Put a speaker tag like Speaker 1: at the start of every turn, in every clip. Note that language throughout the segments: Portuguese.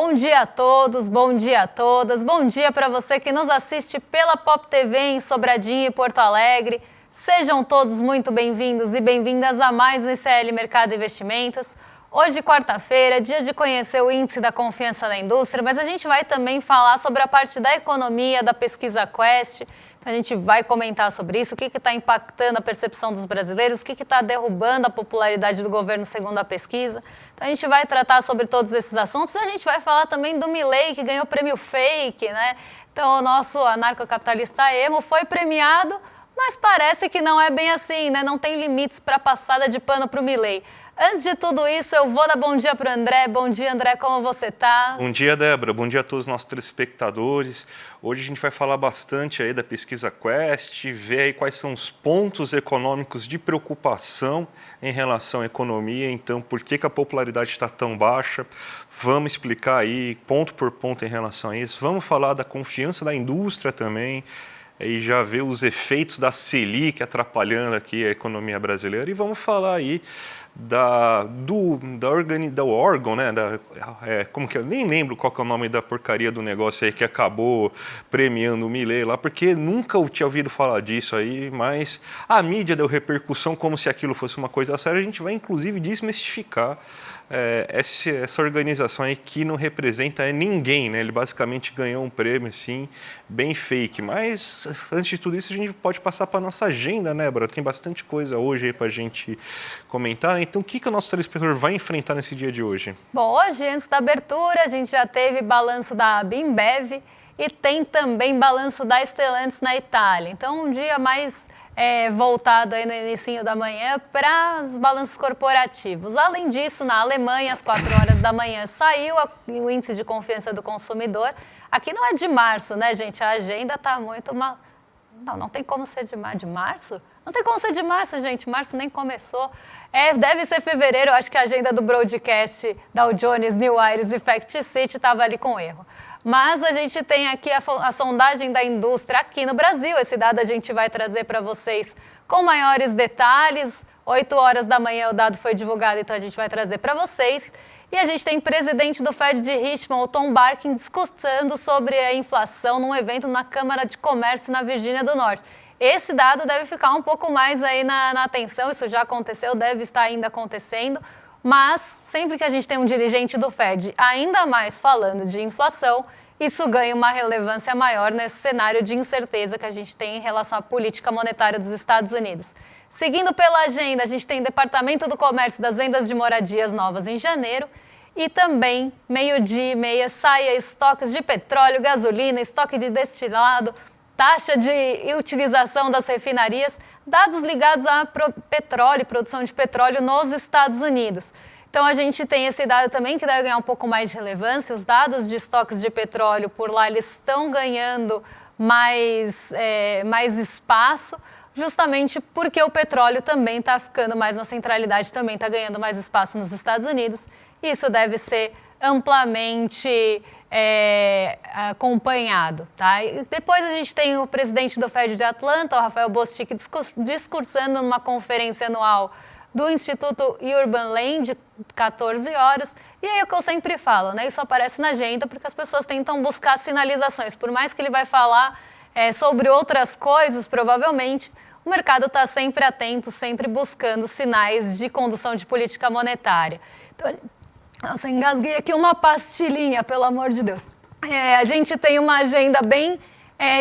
Speaker 1: Bom dia a todos, bom dia a todas, bom dia para você que nos assiste pela Pop TV em Sobradinho e Porto Alegre. Sejam todos muito bem-vindos e bem-vindas a mais um ICL Mercado Investimentos. Hoje, quarta-feira, é dia de conhecer o Índice da Confiança da Indústria, mas a gente vai também falar sobre a parte da economia, da pesquisa Quest. Então, a gente vai comentar sobre isso, o que está impactando a percepção dos brasileiros, o que está derrubando a popularidade do governo segundo a pesquisa. Então, a gente vai tratar sobre todos esses assuntos e a gente vai falar também do Milei, que ganhou o prêmio Fake, né? Então, o nosso anarcocapitalista emo foi premiado, mas parece que não é bem assim, né? Não tem limites para passada de pano para o Milei. Antes de tudo isso, eu vou dar bom dia para o André. Bom dia, André, como você está?
Speaker 2: Bom dia, Débora. Bom dia a todos os nossos telespectadores. Hoje a gente vai falar bastante aí da pesquisa Quest, ver aí quais são os pontos econômicos de preocupação em relação à economia. Então, por que a popularidade está tão baixa? Vamos explicar aí ponto por ponto em relação a isso. Vamos falar da confiança da indústria também. E já ver os efeitos da Selic atrapalhando aqui a economia brasileira. E vamos falar aí do órgão, né? Como que eu nem lembro qual que é o nome da porcaria do negócio aí que acabou premiando o Milei lá, porque nunca eu tinha ouvido falar disso aí, mas a mídia deu repercussão como se aquilo fosse uma coisa séria. A gente vai inclusive desmistificar essa organização aí que não representa ninguém, né? Ele basicamente ganhou um prêmio assim, bem fake. Mas antes de tudo isso a gente pode passar para a nossa agenda, né, Bora? Tem bastante coisa hoje aí para a gente comentar. Então, o que o nosso telespectador vai enfrentar nesse dia de hoje?
Speaker 1: Bom, hoje, antes da abertura, a gente já teve balanço da Bimbev e tem também balanço da Stellantis na Itália. Então, um dia mais voltado aí no início da manhã para os balanços corporativos. Além disso, na Alemanha, às 4 horas da manhã, saiu o índice de confiança do consumidor. Aqui não é de março, né, gente? A agenda está muito mal. Não tem como ser de março? Não tem como ser de março, gente. Março nem começou. Deve ser fevereiro. Eu acho que a agenda do broadcast Dow Jones, New Aires e Fact City estava ali com erro. Mas a gente tem aqui a sondagem da indústria aqui no Brasil. Esse dado a gente vai trazer para vocês com maiores detalhes. 8 horas da manhã o dado foi divulgado, então a gente vai trazer para vocês. E a gente tem o presidente do Fed de Richmond, o Tom Barkin, discutindo sobre a inflação num evento na Câmara de Comércio na Virgínia do Norte. Esse dado deve ficar um pouco mais aí na atenção, isso já aconteceu, deve estar ainda acontecendo, mas sempre que a gente tem um dirigente do Fed, ainda mais falando de inflação, isso ganha uma relevância maior nesse cenário de incerteza que a gente tem em relação à política monetária dos Estados Unidos. Seguindo pela agenda, a gente tem Departamento do Comércio das Vendas de Moradias Novas em janeiro e também, meio-dia e meia, saia estoques de petróleo, gasolina, estoque de destilado, taxa de utilização das refinarias, dados ligados a petróleo, produção de petróleo nos Estados Unidos. Então, a gente tem esse dado também que deve ganhar um pouco mais de relevância. Os dados de estoques de petróleo por lá, eles estão ganhando mais espaço, justamente porque o petróleo também está ficando mais na centralidade, também está ganhando mais espaço nos Estados Unidos. Isso deve ser amplamente acompanhado. Tá? E depois a gente tem o presidente do Fed de Atlanta, o Rafael Bostic, discursando numa conferência anual do Instituto Urban Land, 14 horas. E aí é o que eu sempre falo, né? Isso aparece na agenda porque as pessoas tentam buscar sinalizações. Por mais que ele vai falar sobre outras coisas, provavelmente, o mercado está sempre atento, sempre buscando sinais de condução de política monetária. Então, nossa, engasguei aqui uma pastilhinha, pelo amor de Deus. A gente tem uma agenda bem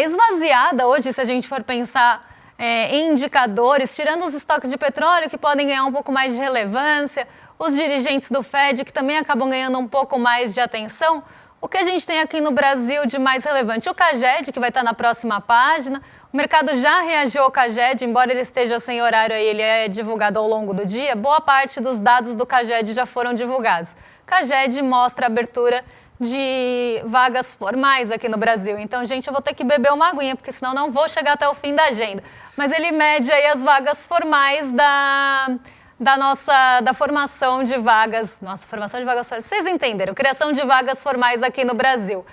Speaker 1: esvaziada hoje, se a gente for pensar em indicadores, tirando os estoques de petróleo, que podem ganhar um pouco mais de relevância, os dirigentes do Fed, que também acabam ganhando um pouco mais de atenção. O que a gente tem aqui no Brasil de mais relevante? O CAGED, que vai estar na próxima página. O mercado já reagiu ao CAGED, embora ele esteja sem horário, aí ele é divulgado ao longo do dia. Boa parte dos dados do CAGED já foram divulgados. O CAGED mostra a abertura de vagas formais aqui no Brasil. Então, gente, eu vou ter que beber uma aguinha, porque senão não vou chegar até o fim da agenda. Mas ele mede aí as vagas formais da formação de vagas. Nossa, formação de vagas formais. Vocês entenderam? Criação de vagas formais aqui no Brasil.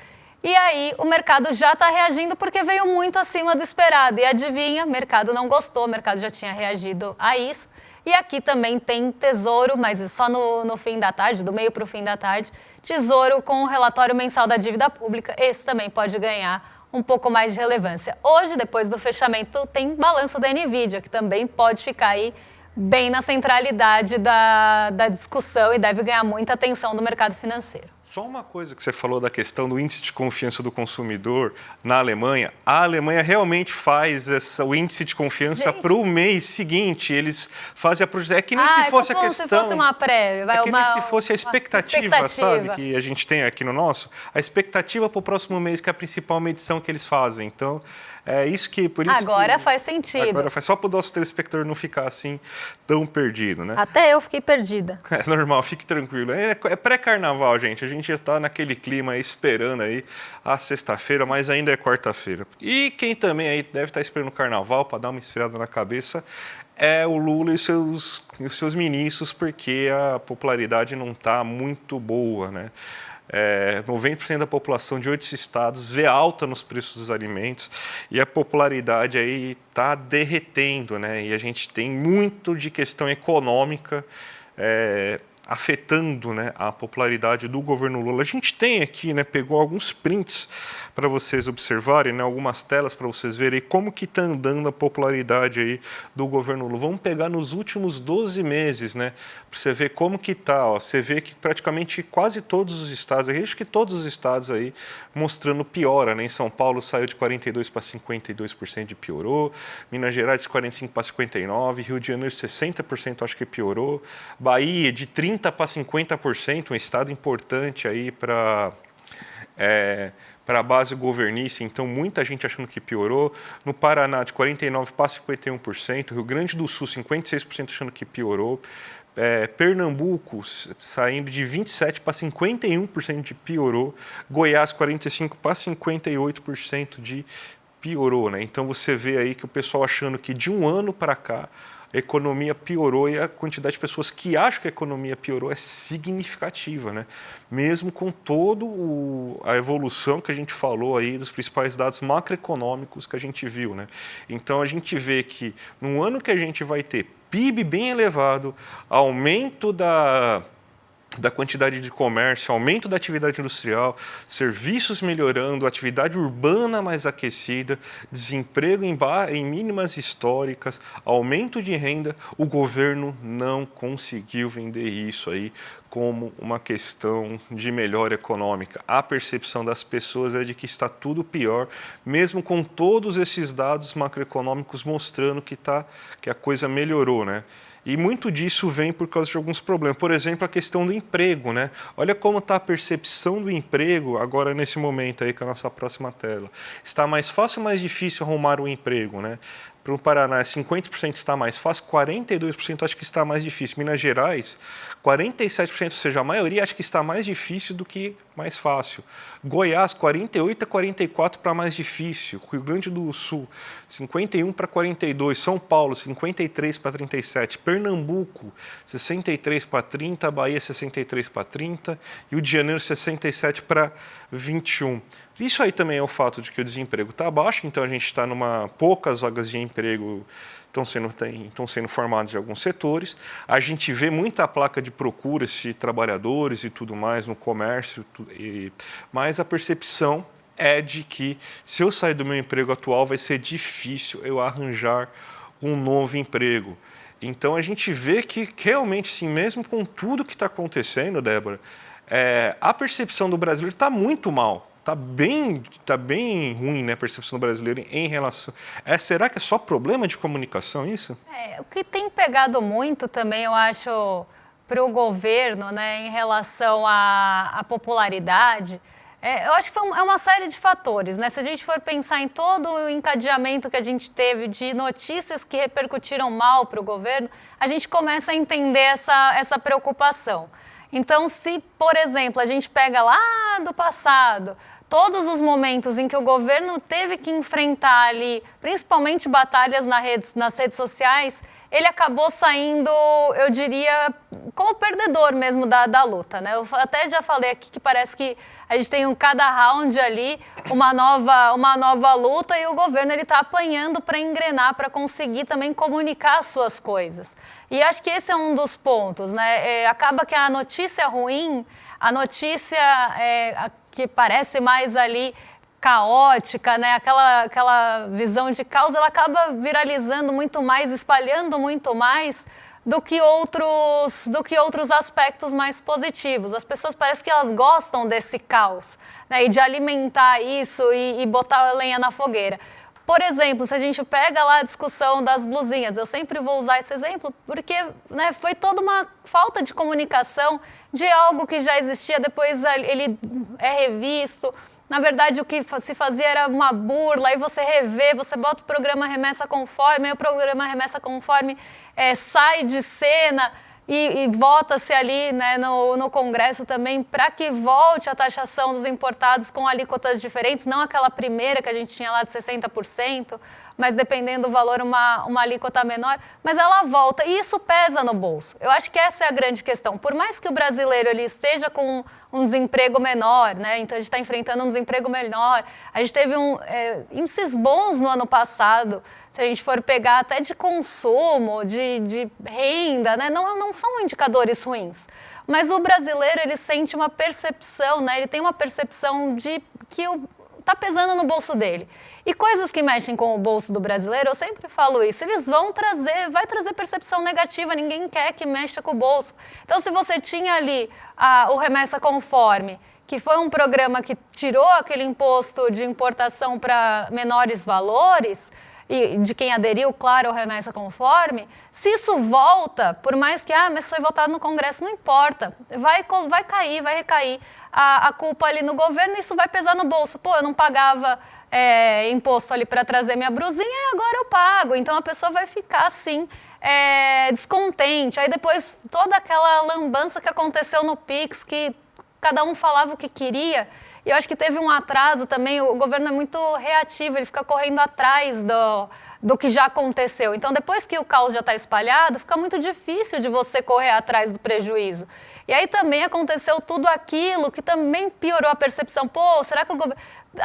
Speaker 1: E aí o mercado já está reagindo porque veio muito acima do esperado. E adivinha, o mercado não gostou, o mercado já tinha reagido a isso. E aqui também tem Tesouro, mas só no fim da tarde, do meio para o fim da tarde, Tesouro com o relatório mensal da dívida pública. Esse também pode ganhar um pouco mais de relevância. Hoje, depois do fechamento, tem balanço da Nvidia, que também pode ficar aí bem na centralidade da discussão e deve ganhar muita atenção do mercado financeiro.
Speaker 2: Só uma coisa que você falou da questão do índice de confiança do consumidor na Alemanha. A Alemanha realmente faz o índice de confiança para o mês seguinte. Eles fazem a projeção. É que nem se fosse a questão.
Speaker 1: Se fosse uma prévia.
Speaker 2: É que nem se fosse a expectativa, sabe? Que a gente tem aqui no nosso. A expectativa para o próximo mês, que é a principal medição que eles fazem. Então, é isso que... Por isso
Speaker 1: agora faz sentido.
Speaker 2: Agora faz. Só para o nosso telespectador não ficar assim tão perdido, né?
Speaker 1: Até eu fiquei perdida.
Speaker 2: É normal, fique tranquilo. É pré-carnaval, gente. A gente já está naquele clima aí, esperando aí a sexta-feira, mas ainda é quarta-feira. E quem também aí deve estar esperando o carnaval para dar uma esfriada na cabeça é o Lula e os seus ministros, porque a popularidade não está muito boa, né? 90% da população de 8 estados vê alta nos preços dos alimentos e a popularidade aí está derretendo, né? E a gente tem muito de questão econômica afetando, né, a popularidade do governo Lula. A gente tem aqui, né, pegou alguns prints para vocês observarem, né, algumas telas para vocês verem como que está andando a popularidade aí do governo Lula. Vamos pegar nos últimos 12 meses, né, para você ver como que está. Você vê que praticamente quase todos os estados, acho que todos os estados aí mostrando piora, né? Em São Paulo saiu de 42% para 52% e piorou, Minas Gerais de 45% para 59%, Rio de Janeiro 60% acho que piorou, Bahia de 30% para 50%, um estado importante aí para a base governista, então muita gente achando que piorou. No Paraná, de 49% para 51%, Rio Grande do Sul, 56% achando que piorou. Pernambuco, saindo de 27% para 51% de piorou. Goiás, 45% para 58% de piorou, né? Então você vê aí que o pessoal achando que de um ano para cá a economia piorou e a quantidade de pessoas que acham que a economia piorou é significativa, né? Mesmo com toda a evolução que a gente falou aí dos principais dados macroeconômicos que a gente viu, né? Então a gente vê que num ano que a gente vai ter PIB bem elevado, aumento da quantidade de comércio, aumento da atividade industrial, serviços melhorando, atividade urbana mais aquecida, desemprego em mínimas históricas, aumento de renda, o governo não conseguiu vender isso aí como uma questão de melhora econômica. A percepção das pessoas é de que está tudo pior, mesmo com todos esses dados macroeconômicos mostrando que a coisa melhorou, né? E muito disso vem por causa de alguns problemas. Por exemplo, a questão do emprego, né? Olha como está a percepção do emprego agora nesse momento aí com a nossa próxima tela. Está mais fácil ou mais difícil arrumar um emprego, né? Para o Paraná, 50% está mais fácil, 42% acho que está mais difícil. Minas Gerais, 47%, ou seja, a maioria acha que está mais difícil do que mais fácil. Goiás, 48% a 44% para mais difícil. Rio Grande do Sul, 51% para 42%. São Paulo, 53% para 37%. Pernambuco, 63% para 30%. Bahia, 63% para 30%. Rio de Janeiro, 67% para 21%. Isso aí também é o fato de que o desemprego está baixo, então a gente está poucas vagas de emprego estão sendo formadas em alguns setores. A gente vê muita placa de procura de trabalhadores e tudo mais no comércio, mas a percepção é de que se eu sair do meu emprego atual vai ser difícil eu arranjar um novo emprego. Então a gente vê que realmente, sim, mesmo com tudo que está acontecendo, Débora, a percepção do brasileiro está muito mal. Tá bem ruim, né, a percepção do brasileiro em relação... será que é só problema de comunicação isso?
Speaker 1: O que tem pegado muito também, eu acho, para o governo, né, em relação à popularidade, eu acho que é uma série de fatores, né? Se a gente for pensar em todo o encadeamento que a gente teve de notícias que repercutiram mal para o governo, a gente começa a entender essa preocupação. Então, se, por exemplo, a gente pega lá do passado, todos os momentos em que o governo teve que enfrentar ali, principalmente batalhas nas redes sociais, ele acabou saindo, eu diria, como perdedor mesmo da luta, né? Eu até já falei aqui que parece que a gente tem cada round ali uma nova luta e o governo está apanhando para engrenar, para conseguir também comunicar as suas coisas. E acho que esse é um dos pontos, né? Acaba que a notícia ruim, a notícia que parece mais ali caótica, né? Aquela visão de caos, ela acaba viralizando muito mais, espalhando muito mais do que outros aspectos mais positivos. As pessoas parece que elas gostam desse caos, né? E de alimentar isso e botar a lenha na fogueira. Por exemplo, se a gente pega lá a discussão das blusinhas, eu sempre vou usar esse exemplo porque, né, foi toda uma falta de comunicação de algo que já existia, depois ele é revisto. Na verdade, o que se fazia era uma burla, aí você revê, você bota o programa Remessa Conforme, aí o programa Remessa Conforme sai de cena e vota-se ali, né, no Congresso também para que volte a taxação dos importados com alíquotas diferentes, não aquela primeira que a gente tinha lá de 60%, mas dependendo do valor uma alíquota menor, mas ela volta e isso pesa no bolso. Eu acho que essa é a grande questão. Por mais que o brasileiro ele esteja com um desemprego menor, né? Então a gente está enfrentando um desemprego menor, a gente teve índices bons no ano passado, se a gente for pegar até de consumo, de renda, né? Não são indicadores ruins. Mas o brasileiro ele sente uma percepção, né? Ele tem uma percepção de que está pesando no bolso dele. E coisas que mexem com o bolso do brasileiro, eu sempre falo isso, eles vai trazer percepção negativa, ninguém quer que mexa com o bolso. Então, se você tinha ali o Remessa Conforme, que foi um programa que tirou aquele imposto de importação para menores valores, e de quem aderiu, claro, ao Remessa Conforme, se isso volta, por mais que, mas foi votado no Congresso, não importa, vai recair a culpa ali no governo e isso vai pesar no bolso. Pô, eu não pagava imposto ali para trazer minha brusinha e agora eu pago. Então a pessoa vai ficar assim, descontente. Aí depois toda aquela lambança que aconteceu no Pix, que cada um falava o que queria. E eu acho que teve um atraso também, o governo é muito reativo, ele fica correndo atrás do que já aconteceu. Então, depois que o caos já está espalhado, fica muito difícil de você correr atrás do prejuízo. E aí também aconteceu tudo aquilo que também piorou a percepção. Pô, será que o governo...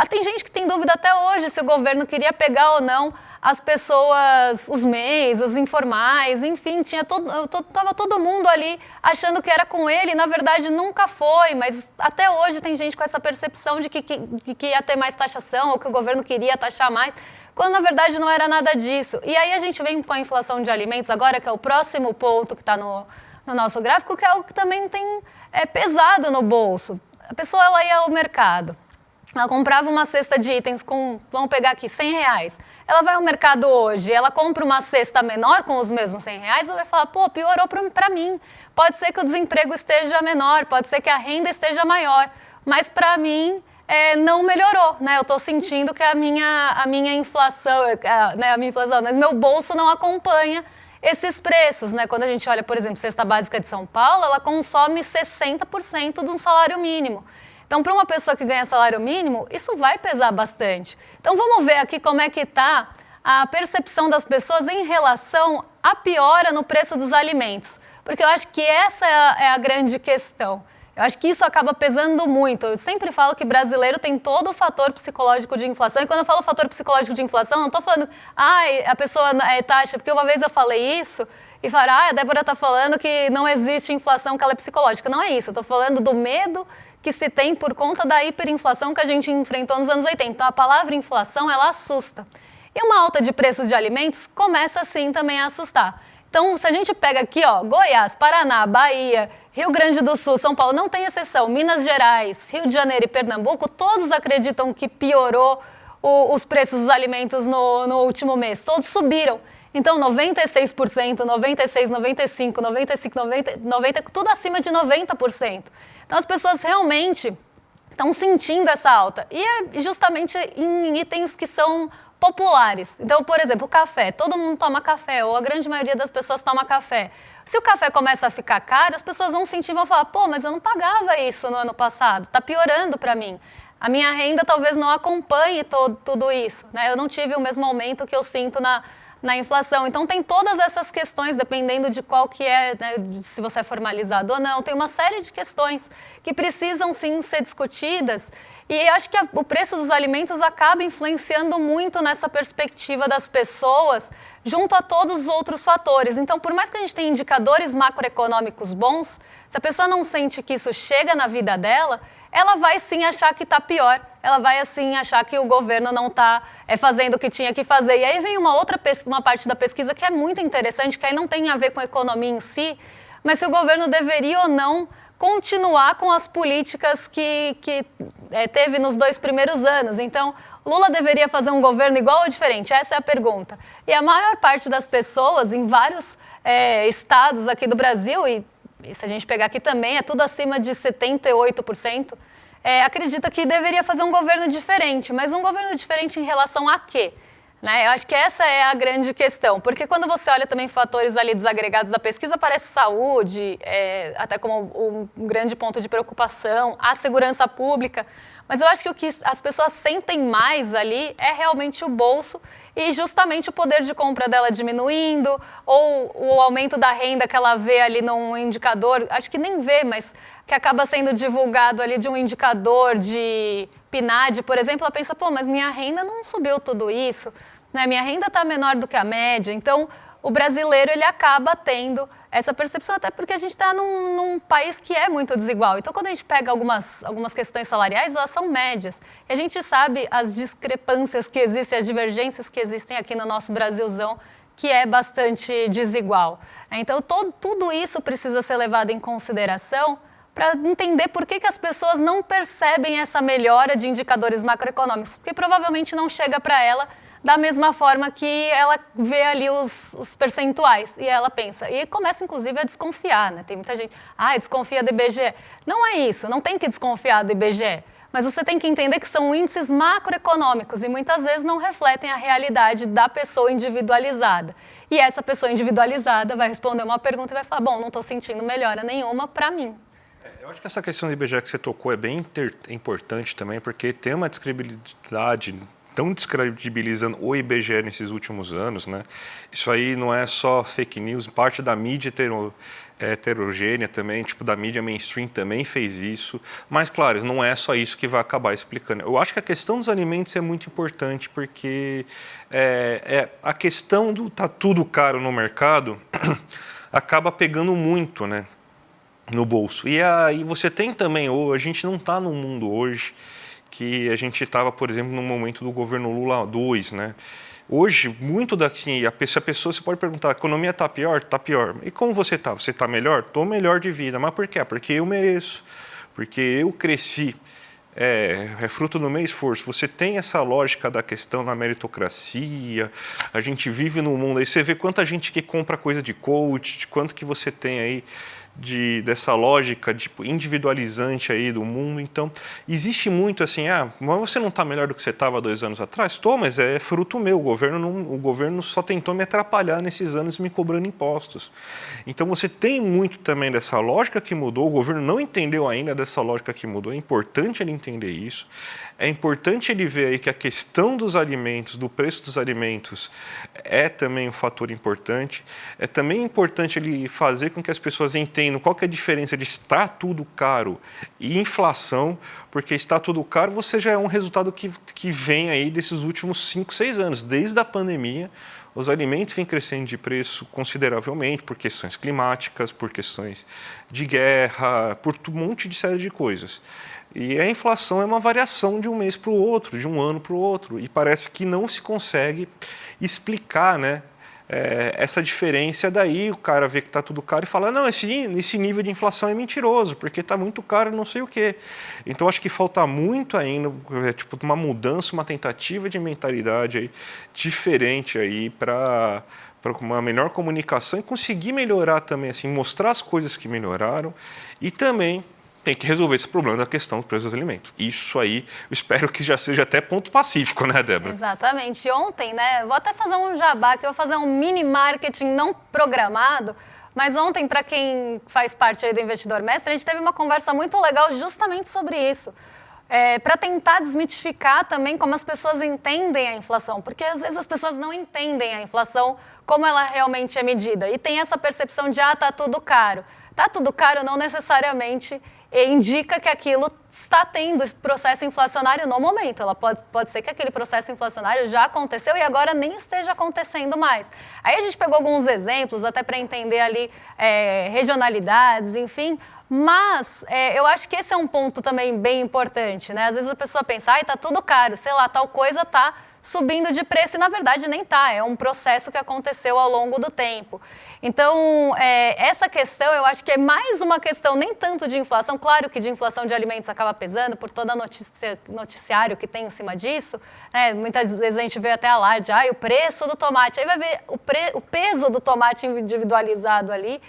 Speaker 1: Tem gente que tem dúvida até hoje se o governo queria pegar ou não as pessoas, os MEIs, os informais, enfim, tava todo mundo ali achando que era com ele, e na verdade nunca foi, mas até hoje tem gente com essa percepção de que ia ter mais taxação ou que o governo queria taxar mais, quando na verdade não era nada disso. E aí a gente vem com a inflação de alimentos agora, que é o próximo ponto que está no nosso gráfico, que é algo que também tem pesado no bolso. A pessoa ela ia ao mercado, ela comprava uma cesta de itens vamos pegar aqui, R$100. Ela vai ao mercado hoje, ela compra uma cesta menor com os mesmos R$100, ela vai falar, pô, piorou para mim. Pode ser que o desemprego esteja menor, pode ser que a renda esteja maior, mas para mim não melhorou, né? Eu estou sentindo que a minha inflação, mas meu bolso não acompanha esses preços, né? Quando a gente olha, por exemplo, cesta básica de São Paulo, ela consome 60% de um salário mínimo. Então, para uma pessoa que ganha salário mínimo, isso vai pesar bastante. Então, vamos ver aqui como é que está a percepção das pessoas em relação à piora no preço dos alimentos. Porque eu acho que essa é a grande questão. Eu acho que isso acaba pesando muito. Eu sempre falo que brasileiro tem todo o fator psicológico de inflação. E quando eu falo fator psicológico de inflação, não estou falando, a pessoa taxa, porque uma vez eu falei isso e falaram, a Débora está falando que não existe inflação, que ela é psicológica. Não é isso, eu estou falando do medo que se tem por conta da hiperinflação que a gente enfrentou nos anos 80. Então, a palavra inflação, ela assusta. E uma alta de preços de alimentos começa, sim, também a assustar. Então, se a gente pega aqui, Goiás, Paraná, Bahia, Rio Grande do Sul, São Paulo, não tem exceção, Minas Gerais, Rio de Janeiro e Pernambuco, todos acreditam que piorou os preços dos alimentos no último mês. Todos subiram. Então, 96%, 96%, 95%, 95%, 90%, tudo acima de 90%. Então, as pessoas realmente estão sentindo essa alta. E é justamente em itens que são populares. Então, por exemplo, o café. Todo mundo toma café, ou a grande maioria das pessoas toma café. Se o café começa a ficar caro, as pessoas vão sentir, vão falar, pô, mas eu não pagava isso no ano passado, está piorando para mim. a minha renda talvez não acompanhe tudo isso, né? Eu não tive o mesmo aumento que eu sinto na inflação. Então, tem todas essas questões, dependendo de qual que é, né, se você é formalizado ou não. Tem uma série de questões que precisam, sim, ser discutidas. E acho que o preço dos alimentos acaba influenciando muito nessa perspectiva das pessoas, junto a todos os outros fatores. Então, por mais que a gente tenha indicadores macroeconômicos bons, se a pessoa não sente que isso chega na vida dela, ela vai sim achar que está pior, ela vai assim achar que o governo não está fazendo o que tinha que fazer. E aí vem uma parte da pesquisa que é muito interessante, que aí não tem a ver com a economia em si, mas se o governo deveria ou não continuar com as políticas que teve nos 2 primeiros anos. Então, Lula deveria fazer um governo igual ou diferente? Essa é a pergunta. E a maior parte das pessoas, em vários estados aqui do Brasil, e se a gente pegar aqui também, é tudo acima de 78%, acredita que deveria fazer um governo diferente. Mas um governo diferente em relação a quê? Né? Eu acho que essa é a grande questão, porque quando você olha também fatores ali desagregados da pesquisa, aparece saúde, até como um grande ponto de preocupação, a segurança pública, mas eu acho que o que as pessoas sentem mais ali é realmente o bolso e justamente o poder de compra dela diminuindo, ou o aumento da renda que ela vê ali num indicador, acho que nem vê, mas que acaba sendo divulgado ali de um indicador de PNAD, por exemplo, ela pensa, pô, mas minha renda não subiu tudo isso, né? Minha renda está menor do que a média. Então, o brasileiro ele acaba tendo essa percepção, até porque a gente está num país que é muito desigual. Então, quando a gente pega algumas questões salariais, elas são médias. E a gente sabe as discrepâncias que existem, as divergências que existem aqui no nosso Brasilzão, que é bastante desigual. Então, tudo isso precisa ser levado em consideração para entender por que as pessoas não percebem essa melhora de indicadores macroeconômicos, porque provavelmente não chega para ela da mesma forma que ela vê ali os percentuais, e ela pensa, e começa inclusive a desconfiar, né? Tem muita gente, desconfia do IBGE. Não é isso, não tem que desconfiar do IBGE, mas você tem que entender que são índices macroeconômicos e muitas vezes não refletem a realidade da pessoa individualizada. E essa pessoa individualizada vai responder uma pergunta e vai falar, bom, não estou sentindo melhora nenhuma para mim.
Speaker 2: Eu acho que essa questão do IBGE que você tocou é bem importante também, porque tem uma descredibilidade, tão descredibilizando o IBGE nesses últimos anos, né? Isso aí não é só fake news, parte da mídia heterogênea também, tipo da mídia mainstream também fez isso, mas claro, não é só isso que vai acabar explicando. Eu acho que a questão dos alimentos é muito importante, porque a questão do tá tudo caro no mercado acaba pegando muito, né, no bolso. E aí você tem também, a gente não está num mundo hoje que a gente estava, por exemplo, no momento do governo Lula 2, né? Hoje, muito daqui, a pessoa, você pode perguntar, a economia está pior? Está pior. E como você está? Você está melhor? Estou melhor de vida. Mas por quê? Porque eu mereço, porque eu cresci. É fruto do meu esforço. Você tem essa lógica da questão da meritocracia, a gente vive num mundo, aí você vê quanta gente que compra coisa de coach, de quanto que você tem aí dessa lógica tipo, individualizante aí do mundo. Então, existe muito assim, mas você não está melhor do que você estava 2 anos atrás? Estou, mas é fruto meu. O governo só tentou me atrapalhar nesses anos me cobrando impostos. Então, você tem muito também dessa lógica que mudou, o governo não entendeu ainda dessa lógica que mudou, é importante ele entender isso. É importante ele ver aí que a questão dos alimentos, do preço dos alimentos, é também um fator importante. É também importante ele fazer com que as pessoas entendam qual que é a diferença de estar tudo caro e inflação, porque estar tudo caro você já é um resultado que vem aí desses últimos 5, 6 anos. Desde a pandemia, os alimentos vêm crescendo de preço consideravelmente por questões climáticas, por questões de guerra, por um monte de série de coisas. E a inflação é uma variação de um mês para o outro, de um ano para o outro, e parece que não se consegue explicar, né, essa diferença. Daí o cara vê que está tudo caro e fala, não, esse nível de inflação é mentiroso, porque está muito caro não sei o quê. Então acho que falta muito ainda, tipo, uma mudança, uma tentativa de mentalidade aí, diferente aí para uma melhor comunicação e conseguir melhorar também, assim, mostrar as coisas que melhoraram e também tem que resolver esse problema da questão do preço dos alimentos. Isso aí, eu espero que já seja até ponto pacífico, né, Débora?
Speaker 1: Exatamente. Ontem, né, vou até fazer um jabá, que eu vou fazer um mini marketing não programado, mas ontem, para quem faz parte aí do Investidor Mestre, a gente teve uma conversa muito legal justamente sobre isso. para tentar desmitificar também como as pessoas entendem a inflação, porque às vezes as pessoas não entendem a inflação como ela realmente é medida e tem essa percepção de, tá tudo caro. Tá tudo caro não necessariamente indica que aquilo está tendo esse processo inflacionário no momento. Ela pode ser que aquele processo inflacionário já aconteceu e agora nem esteja acontecendo mais. Aí a gente pegou alguns exemplos até para entender ali regionalidades, enfim, mas eu acho que esse é um ponto também bem importante, né? Às vezes a pessoa pensa, tá tudo caro, sei lá, tal coisa tá subindo de preço e na verdade nem tá, é um processo que aconteceu ao longo do tempo. Então, essa questão eu acho que é mais uma questão nem tanto de inflação, claro que de inflação de alimentos acaba pesando por toda noticiário que tem em cima disso, né? Muitas vezes a gente vê até alarde, o preço do tomate, aí vai ver o peso do tomate individualizado ali,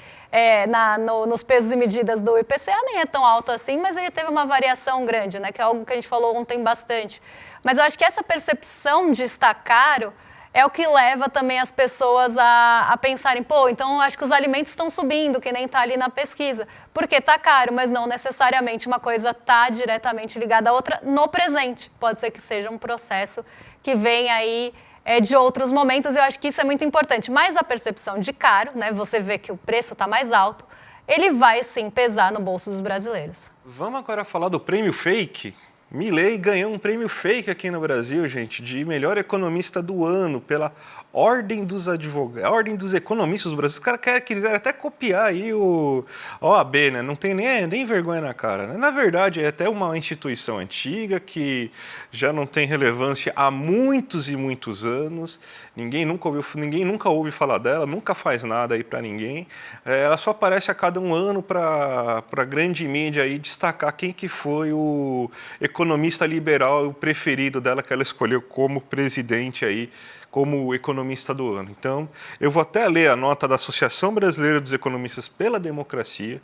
Speaker 1: nos pesos e medidas do IPCA nem é tão alto assim, mas ele teve uma variação grande, né? Que é algo que a gente falou ontem bastante. Mas eu acho que essa percepção de estar caro é o que leva também as pessoas a pensarem, então eu acho que os alimentos estão subindo, que nem está ali na pesquisa, porque está caro, mas não necessariamente uma coisa está diretamente ligada à outra no presente. Pode ser que seja um processo que vem aí de outros momentos, eu acho que isso é muito importante. Mas a percepção de caro, né, você vê que o preço está mais alto, ele vai sim pesar no bolso dos brasileiros.
Speaker 2: Vamos agora falar do prêmio fake. Milei ganhou um prêmio fake aqui no Brasil, gente, de melhor economista do ano pela Ordem dos Advogados, Ordem dos Economistas do Brasil. Os caras quiseram até copiar aí a OAB, né? Não tem nem vergonha na cara, né? Na verdade, é até uma instituição antiga que já não tem relevância há muitos e muitos anos. Ninguém nunca ouve falar dela, nunca faz nada aí para ninguém. Ela só aparece a cada um ano para a grande mídia aí destacar quem que foi o economista liberal preferido dela, que ela escolheu como presidente aí, como economista do ano. Então, eu vou até ler a nota da Associação Brasileira dos Economistas pela Democracia,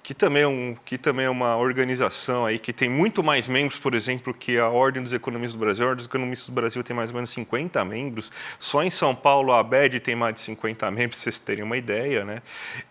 Speaker 2: que também é uma organização aí que tem muito mais membros, por exemplo, que a Ordem dos Economistas do Brasil. A Ordem dos Economistas do Brasil tem mais ou menos 50 membros. Só em São Paulo a ABED tem mais de 50 membros, para vocês terem uma ideia, né?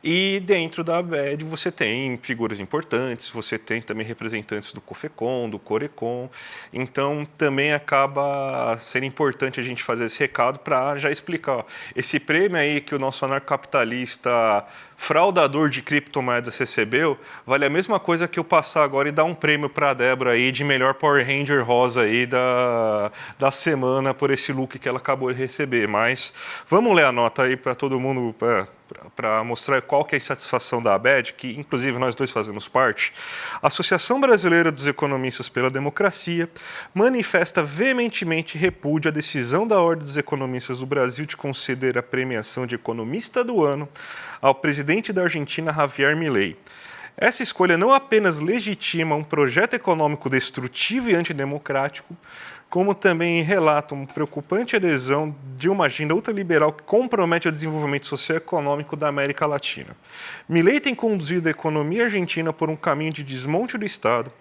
Speaker 2: E dentro da ABED você tem figuras importantes, você tem também representantes do COFECON, do CORECON. Então, também acaba sendo importante a gente fazer esse recado para já explicar. Esse prêmio aí que o nosso anarcocapitalista fraudador de criptomoedas recebeu, vale a mesma coisa que eu passar agora e dar um prêmio para a Débora aí de melhor Power Ranger rosa aí da semana por esse look que ela acabou de receber. Mas vamos ler a nota aí para todo mundo, para mostrar qual que é a insatisfação da ABED, que inclusive nós dois fazemos parte. A Associação Brasileira dos Economistas pela Democracia manifesta veementemente repúdio à decisão da Ordem dos Economistas do Brasil de conceder a premiação de economista do ano ao presidente da Argentina, Javier Milei. Essa escolha não apenas legitima um projeto econômico destrutivo e antidemocrático, como também relata uma preocupante adesão de uma agenda ultraliberal que compromete o desenvolvimento socioeconômico da América Latina. Milei tem conduzido a economia argentina por um caminho de desmonte do Estado,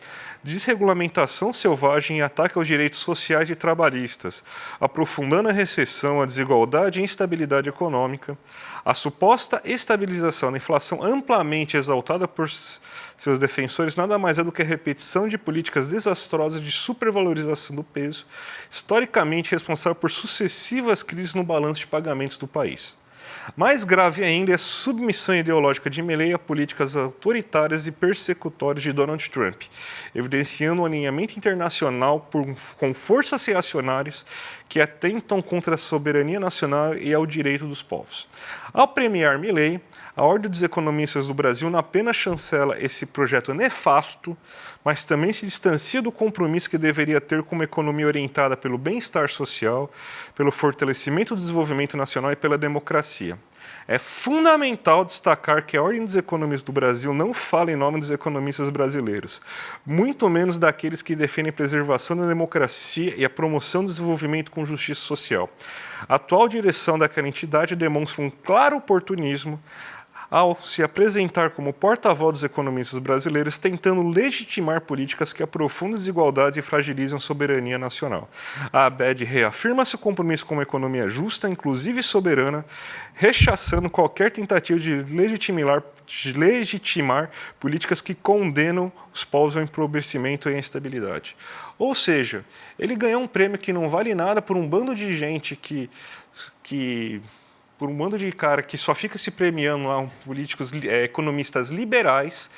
Speaker 2: desregulamentação selvagem e ataque aos direitos sociais e trabalhistas, aprofundando a recessão, a desigualdade e a instabilidade econômica. A suposta estabilização da inflação amplamente exaltada por seus defensores nada mais é do que a repetição de políticas desastrosas de supervalorização do peso, historicamente responsável por sucessivas crises no balanço de pagamentos do país. Mais grave ainda é a submissão ideológica de Milei a políticas autoritárias e persecutórias de Donald Trump, evidenciando um alinhamento internacional com forças reacionárias que atentam contra a soberania nacional e ao direito dos povos. Ao premiar Milei, a Ordem dos Economistas do Brasil não apenas chancela esse projeto nefasto, mas também se distancia do compromisso que deveria ter com uma economia orientada pelo bem-estar social, pelo fortalecimento do desenvolvimento nacional e pela democracia. É fundamental destacar que a Ordem dos Economistas do Brasil não fala em nome dos economistas brasileiros, muito menos daqueles que defendem a preservação da democracia e a promoção do desenvolvimento com justiça social. A atual direção daquela entidade demonstra um claro oportunismo ao se apresentar como porta-voz dos economistas brasileiros, tentando legitimar políticas que aprofundam desigualdade e fragilizam a soberania nacional. A ABED reafirma seu compromisso com uma economia justa, inclusive e soberana, rechaçando qualquer tentativa de legitimar políticas que condenam os povos ao empobrecimento e à instabilidade. Ou seja, ele ganhou um prêmio que não vale nada por um bando de gente por um bando de cara que só fica se premiando lá, políticos, economistas liberais,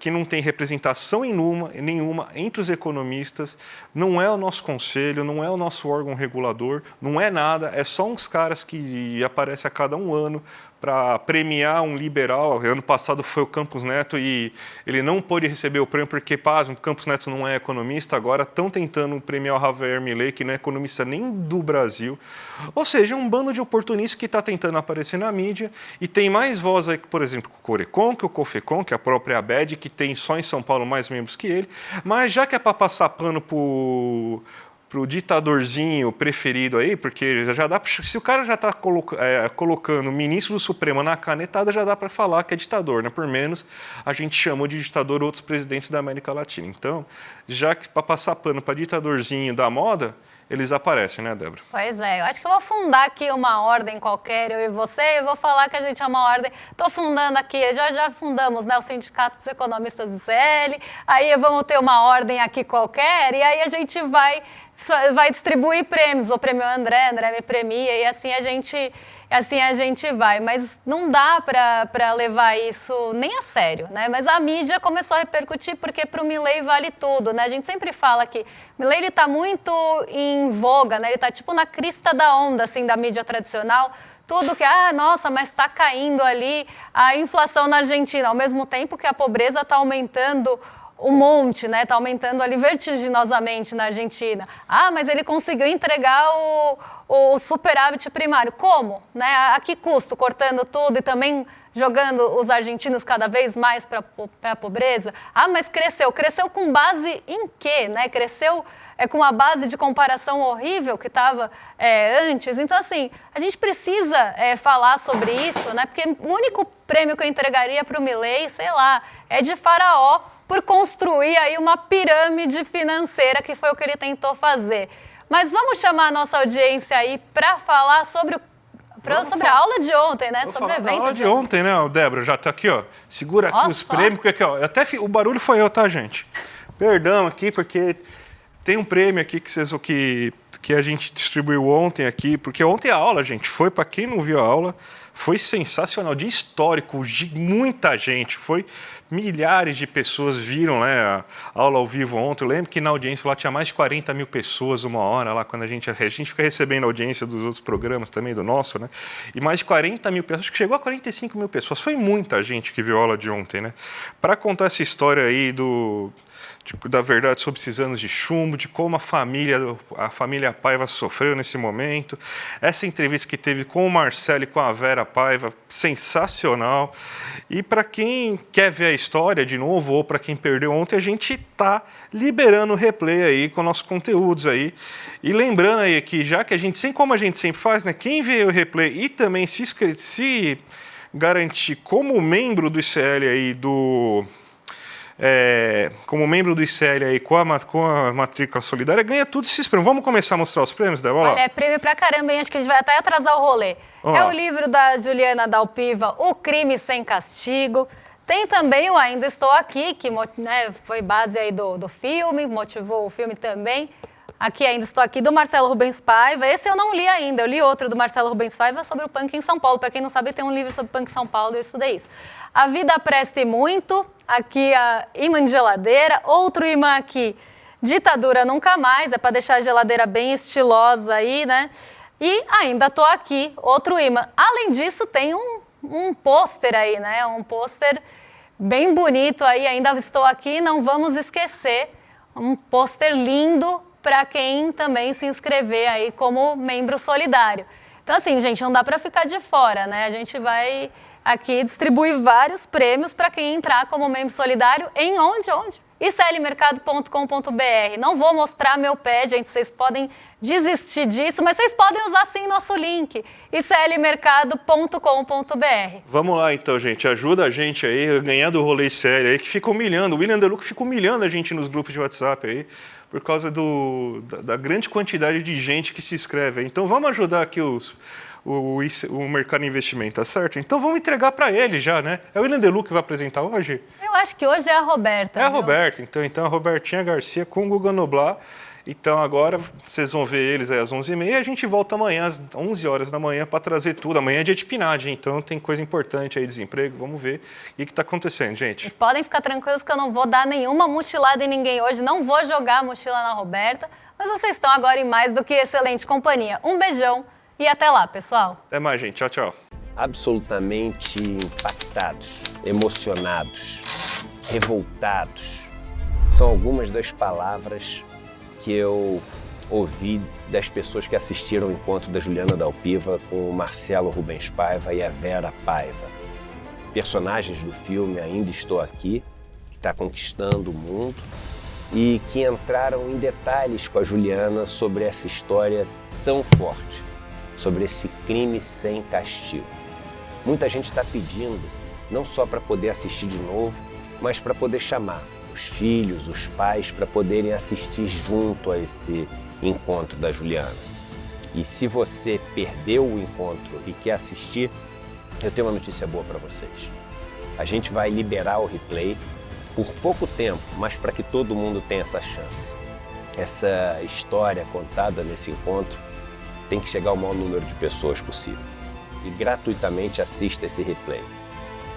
Speaker 2: que não tem representação nenhuma entre os economistas, não é o nosso conselho, não é o nosso órgão regulador, não é nada, é só uns caras que aparecem a cada um ano para premiar um liberal. Ano passado foi o Campos Neto e ele não pôde receber o prêmio porque, pasmo, o Campos Neto não é economista, agora estão tentando premiar o Javier Milei, que não é economista nem do Brasil. Ou seja, um bando de oportunistas que está tentando aparecer na mídia e tem mais voz aí, por exemplo, o Corecon, que o Cofecon, que é a própria ABED, que tem só em São Paulo mais membros que ele, mas já que é para passar pano pro ditadorzinho preferido aí, porque já dá, se o cara já está colocando o ministro do Supremo na canetada, já dá para falar que é ditador, né? Por menos a gente chamou de ditador outros presidentes da América Latina. Então, já que para passar pano para ditadorzinho da moda, eles aparecem, né, Débora?
Speaker 1: Pois é, eu acho que eu vou fundar aqui uma ordem qualquer, eu e você, eu vou falar que a gente é uma ordem. Estou fundando aqui, já fundamos, né, o Sindicato dos Economistas do CL, aí vamos ter uma ordem aqui qualquer, e aí a gente vai distribuir prêmios, o prêmio André me premia, e assim a gente vai. Mas não dá para levar isso nem a sério, né? Mas a mídia começou a repercutir porque para o Milei vale tudo, né? A gente sempre fala que o Milei está muito em voga, né? Ele está tipo na crista da onda, assim, da mídia tradicional. Tudo que, nossa, mas está caindo ali a inflação na Argentina, ao mesmo tempo que a pobreza está aumentando um monte, né? Está aumentando ali vertiginosamente na Argentina. Mas ele conseguiu entregar o superávit primário. Como? Né? A que custo? Cortando tudo e também jogando os argentinos cada vez mais para a pobreza? Mas cresceu. Cresceu com base em quê? Né? Cresceu com uma base de comparação horrível que estava antes. Então, assim, a gente precisa falar sobre isso, né? Porque o único prêmio que eu entregaria para o Milei, sei lá, é de faraó, por construir aí uma pirâmide financeira, que foi o que ele tentou fazer. Mas vamos chamar a nossa audiência aí para falar sobre a aula de ontem, né? Sobre o evento.
Speaker 2: A aula de ontem, né, Débora? Já tá aqui, ó. Segura aqui os prêmios, porque aqui, ó. O barulho foi eu, tá, gente? Perdão aqui, porque tem um prêmio aqui que a gente distribuiu ontem aqui, porque ontem a aula, gente, foi, para quem não viu a aula, foi sensacional, de histórico, de muita gente, milhares de pessoas viram, né, a aula ao vivo ontem. Eu lembro que na audiência lá tinha mais de 40 mil pessoas uma hora lá, quando a gente fica recebendo audiência dos outros programas também, do nosso, né, e mais de 40 mil pessoas, acho que chegou a 45 mil pessoas. Foi muita gente que viu a aula de ontem, né, para contar essa história aí da verdade sobre esses anos de chumbo, de como a família Paiva sofreu nesse momento. Essa entrevista que teve com o Marcelo e com a Vera Paiva, sensacional. E para quem quer ver a história de novo, ou para quem perdeu ontem, a gente está liberando o replay aí com nossos conteúdos aí. E lembrando aí que, já que como a gente sempre faz, né, quem vê o replay e também se garantir como membro do ICL aí como membro do ICL aí com a matrícula solidária, ganha tudo esses prêmios. Vamos começar a mostrar os prêmios, Débora?
Speaker 1: Olha, é prêmio pra caramba, hein? Acho que a gente vai até atrasar o rolê. É o livro da Juliana Dalpiva, O Crime Sem Castigo. Tem também o Ainda Estou Aqui, que, né, foi base aí do filme, motivou o filme também. Aqui Ainda Estou Aqui, do Marcelo Rubens Paiva. Esse eu não li ainda, eu li outro do Marcelo Rubens Paiva sobre o punk em São Paulo. Para quem não sabe, tem um livro sobre punk em São Paulo, eu estudei isso. A Vida Presta e Muito, aqui a Imã de Geladeira. Outro imã aqui, Ditadura Nunca Mais, é para deixar a geladeira bem estilosa aí, né? E Ainda Tô Aqui, outro imã. Além disso, tem um pôster aí, né? Um pôster bem bonito aí, Ainda Estou Aqui, não vamos esquecer. Um pôster lindo para quem também se inscrever aí como membro solidário. Então, assim, gente, não dá para ficar de fora, né? A gente vai aqui distribuir vários prêmios para quem entrar como membro solidário em onde? iclmercado.com.br. Não vou mostrar meu pé, gente, vocês podem desistir disso, mas vocês podem usar sim nosso link, iclmercado.com.br.
Speaker 2: Vamos lá então, gente. Ajuda a gente aí a ganhar do rolê sério aí, que fica humilhando. O William Deluca fica humilhando a gente nos grupos de WhatsApp aí, por causa da grande quantidade de gente que se inscreve aí. Então vamos ajudar aqui o mercado de investimento, tá certo? Então vamos entregar para ele já, né? É o William Deluca que vai apresentar hoje?
Speaker 1: Eu acho que hoje é a Roberta.
Speaker 2: É a
Speaker 1: viu?
Speaker 2: Roberta, então a Robertinha Garcia com o Guga Noblar. Então agora vocês vão ver eles aí às 11h30 e a gente volta amanhã às 11 horas da manhã para trazer tudo. Amanhã é dia de pinagem, então tem coisa importante aí, desemprego, vamos ver o que está acontecendo, gente.
Speaker 1: E podem ficar tranquilos que eu não vou dar nenhuma mochilada em ninguém hoje, não vou jogar a mochila na Roberta, mas vocês estão agora em mais do que excelente companhia. Um beijão e até lá, pessoal.
Speaker 2: Até mais, gente. Tchau, tchau.
Speaker 3: Absolutamente impactados, emocionados, revoltados. São algumas das palavras que eu ouvi das pessoas que assistiram ao encontro da Juliana Dalpiva com o Marcelo Rubens Paiva e a Vera Paiva. Personagens do filme Ainda Estou Aqui, que está conquistando o mundo e que entraram em detalhes com a Juliana sobre essa história tão forte, sobre esse crime sem castigo. Muita gente está pedindo, não só para poder assistir de novo, mas para poder chamar os filhos, os pais, para poderem assistir junto a esse encontro da Juliana. E se você perdeu o encontro e quer assistir, eu tenho uma notícia boa para vocês. A gente vai liberar o replay por pouco tempo, mas para que todo mundo tenha essa chance. Essa história contada nesse encontro tem que chegar ao maior número de pessoas possível. E gratuitamente assista esse replay.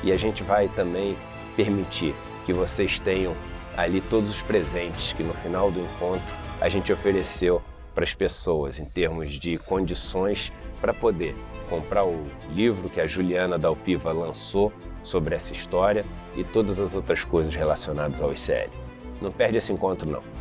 Speaker 3: E a gente vai também permitir que vocês tenham ali todos os presentes que no final do encontro a gente ofereceu para as pessoas em termos de condições para poder comprar o livro que a Juliana Dalpiva lançou sobre essa história e todas as outras coisas relacionadas ao ICL. Não perde esse encontro não.